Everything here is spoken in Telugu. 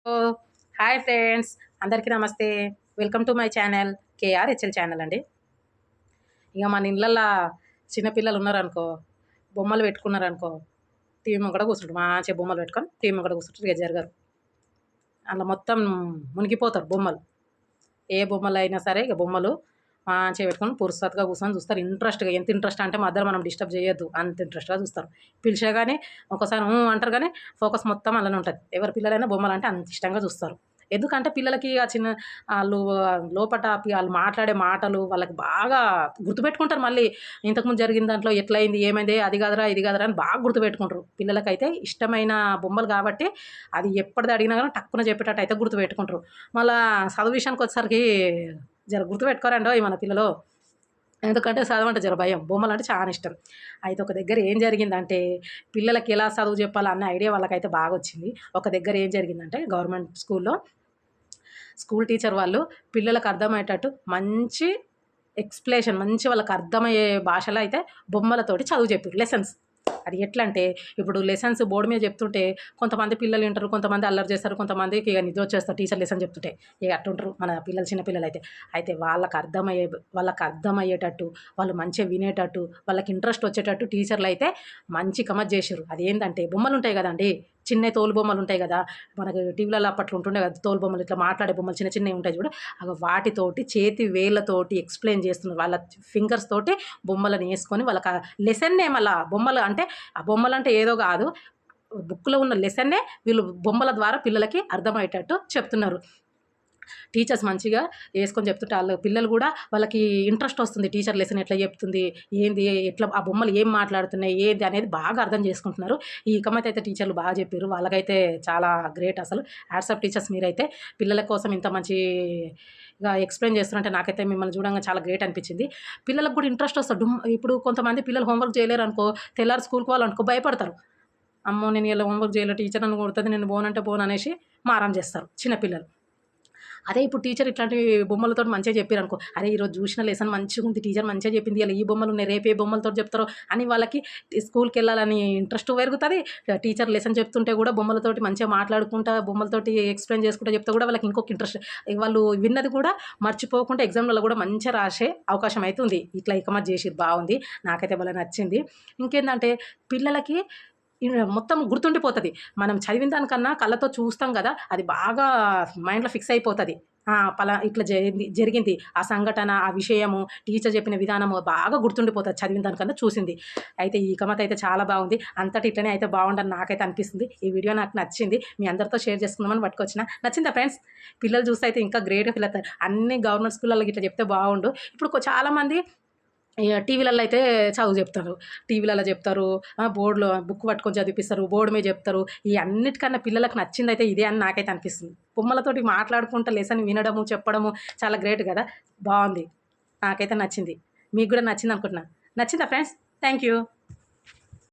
ఓహ్! Hi friends. అందరికీ నమస్తే. Welcome to my channel KRHL channel అండి. ఇగ మన ఇండ్లల్లా చిన్న పిల్లలున్నారనుకో, బొమ్మలు పెట్టుకున్నారనుకో, టీవీ ముంగట కూర్చుంటారు. మంచిగా బొమ్మలు పెట్టుకొని టీవీ ముంగట కూర్చుంటారు. ఇగ జరగరు. అందులో మొత్తం మునిగిపోతారు బొమ్మలు. ఏ బొమ్మలైనా సరే ఇగ బొమ్మలు మంచిగా పెట్టుకొని పురుసత్తుగా కూర్చొని చూస్తారు. ఇంట్రెస్ట్‌గా ఎంత ఇంట్రెస్ట్ అంటే మధ్యలో మనం డిస్టర్బ్ చేయొద్దు. అంత ఇంట్రెస్ట్‌గా చూస్తారు. పిలిచా గాని ఒక్కసారి అంటారు గానీ ఫోకస్ మొత్తం అందులోనే ఉంటది. ఎవరి పిల్లలైనా బొమ్మలంటే అంత ఇష్టంగా చూస్తారు. ఎందుకంటే పిల్లలకి ఆ చిన్న ఆళ్ళు లోపట ఆళ్ళు మాట్లాడే మాటలు వాళ్ళకి బాగా గుర్తుపెట్టుకుంటారు మళ్ళీ. ఇంతకుముందు జరిగిన దాంట్లో ఎట్లయింది, ఏమైంది, అది కాదురా, ఇది కాదురా అని బాగా గుర్తుపెట్టుకుంటారు. పిల్లలకైతే ఇష్టమైన బొమ్మలు కాబట్టి అది ఎప్పటిది అడిగినా గాని టక్కున చెప్పేటట్టు అయితే గుర్తుపెట్టుకుంటారు. మళ్ళా చదువు విషయానికొచ్చేసరికి గుర్తుపెట్టుకోరండోయ్ మన పిల్లలు. ఎందుకంటే చదవంటే జర భయం. బొమ్మలంటే చాలా ఇష్టం. అయితే ఒక దగ్గర ఏం జరిగిందంటే, పిల్లలకి ఎలా చదువు చెప్పాలా అన్న ఐడియా వాళ్ళకైతే బాగొచ్చింది. ఒక దగ్గర ఏం జరిగిందంటే గవర్నమెంట్ స్కూల్‌లో స్కూల్ టీచర్ వాళ్ళు పిల్లలకు అర్థమయ్యేటట్టు మంచి ఎక్స్‌ప్లనేషన్ మంచి వాళ్ళకి అర్థమయ్యే భాషలో అయితే బొమ్మలతోటి చదువు చెప్పిర్రు లెసన్స్. అది ఎట్లంటే, ఇప్పుడు లెసన్స్ బోర్డ్ మీద చెప్తుంటే కొంతమంది పిల్లలు ఇంటరు, కొంతమంది అల్లరి చేస్తారు, కొంతమందికి ఇగ నిద్రొచ్చేస్తది టీచర్ లెసన్ చెప్తుంటే. ఇగ అట్టుంటరు మన పిల్లలు చిన్న పిల్లలైతే. అయితే వాళ్ళకి అర్థమయ్యేటట్టు, వాళ్ళు మంచిగా వినేటట్టు, వాళ్ళకి ఇంట్రెస్ట్ వచ్చేటట్టు టీచర్‌లయితే మంచి గమ్మత్ చేషిర్రు. అదేందంటే బొమ్మలుంటాయి గదండీ! చిన్నయి తోలు బొమ్మలుంటాయి గదా! మనకు టీవీలలో అప్పట్లో ఉంటుండే గదా! తోలు బొమ్మలు ఇట్లా మాట్లాడే బొమ్మలు చిన్న చిన్నయి ఉంటాయి చూడు. వాటితోటి చేతి వేళ్ళతోటి ఎక్స్‌ప్లెయిన్ చేస్తున్నారు. వాళ్ళ ఫింగర్స్ తోటి బొమ్మలని యేసుకొని వాళ్ళకా లెసన్నే మళ్ళా బొమ్మలు అంటే, ఆ బొమ్మలంటే ఏదో గాదు. బుక్‌లో ఉన్న లెసన్నే వీళ్ళు బొమ్మల ద్వారా పిల్లలకి అర్థమయ్యేటట్టు చెప్తున్నారు. టీచర్స్ మంచిగా యేసుకొని చెప్తుంటే ఆళ్ళు పిల్లలు గూడా వాళ్ళకి ఇంట్రెస్ట్ ఒస్తుంది. టీచర్ లెసన్ ఎట్లా చెప్తుంది? ఏంది? ఎట్లా ఆ బొమ్మలు ఏం మాట్లాడుతున్నాయి? ఏంది? అనేది బాగా అర్థం చేసుకుంటున్నారు. ఈ ఇకమతయితే టీచర్లు బాగా చెప్పిర్రు. వాళ్ళకైతే చాలా గ్రేట్ అసలు. హ్యాట్స్ ఆఫ్ టీచర్స్ మీరైతే. పిల్లల కోసం ఇంత మంచిగా ఎక్స్‌ప్లెయిన్ చేస్తున్నారంటే నాకైతే మిమ్మల్ని చూడంగా చాలా గ్రేట్ అనిపించింది. పిల్లలకు కూడా ఇంట్రెస్ట్ ఒస్తది. ఇప్పుడు కొంతమంది పిల్లలు హోంవర్క్ చేయలేరనుకో, తెల్లారి స్కూల్‌కి పోవాలనుకో భయపడతారు. అమ్మో! నేను ఇయాల హోంవర్క్ చేయలే టీచర్ నన్ను కొడతది. నేను పోనంటే పోననేసి మారం చేస్తారు చిన్న పిల్లలు. అదే ఇప్పుడు టీచర్ ఇట్లాంటి బొమ్మలతోటి మంచిగా చెప్పిరనుకో, అరే! ఈరోజు చూసిన లెసన్ మంచిగుంది. టీచర్ మంచిగా చెప్పింది. ఇయాల ఈ బొమ్మలున్నాయి. రేపు ఏ బొమ్మలతోటి చెప్తారో అని వాళ్ళకి స్కూల్‌కెళ్ళాలని ఇంట్రెస్ట్ పెరుగుతది. టీచర్ లెసన్ చెప్తుంటే గూడా బొమ్మలతోటి మంచిగా మాట్లాడుకుంటా, బొమ్మలతోటి ఎక్స్‌ప్లెయిన్ చేసుకుంటా చెప్తే గూడా వాళ్ళకి ఇంకొక ఇంట్రెస్ట్. వాళ్ళు విన్నది కూడా మర్చిపోకుండా ఎగ్జామ్‌లలో గూడా మంచిగా రాసే అవకాశం అయితే ఉంది. ఇట్లా ఇకమత్ జేసిర్రు బావుంది. నాకైతే భలే నచ్చింది. ఇంకేందంటే పిల్లలకి మొత్తం గుర్తుండిపోతది. మనం చదివిన దానికన్నా కళ్ళతో చూస్తాం గదా! అది బాగా మైండ్‌లో ఫిక్స్ అయిపోతది. ఆ! ఇట్లా జరిగింది. ఆ సంఘటన, ఆ విషయము, టీచర్ చెప్పిన విధానము బాగా గుర్తుండిపోతది చదివిన దానికన్నా చూసింది. అయితే ఈ కమత అయితే చాలా బాగుంది. అంతట ఇట్లనే అయితే బావుండని నాకైతే అనిపిస్తుంది. ఈ వీడియో నాకు నచ్చింది. మీ అందరితో షేర్ చేసుకుందామని పట్టుకొచ్చిన. నచ్చిందా ఫ్రెండ్స్? పిల్లలు చూస్తే అయితే ఇంకా గ్రేట్‌గా ఫీల్ అవుతారు. అన్ని గవర్నమెంట్ స్కూల్‌లలో గిట్లా చెప్తే బావుండు. ఇప్పుడు చాలామంది టీవీలలో అయితే చదువు చెప్తారు. టీవీలలో చెప్తారు. బోర్డ్‌లో బుక్ పట్టుకొని చదివిపిస్తారు. బోర్డ్ మీద చెప్తారు. ఈ అన్నిటికన్నా పిల్లలకు నచ్చిందయితే ఇదే అని నాకైతే అనిపిస్తుంది. బొమ్మలతోటి మాట్లాడుకుంటా లెసన్ వినడము, చెప్పడము చాలా గ్రేట్ గదా! బావుంది. నాకైతే నచ్చింది. మీకు గూడా నచ్చిందనుకుంటున్నా. నచ్చిందా ఫ్రెండ్స్? Thank you.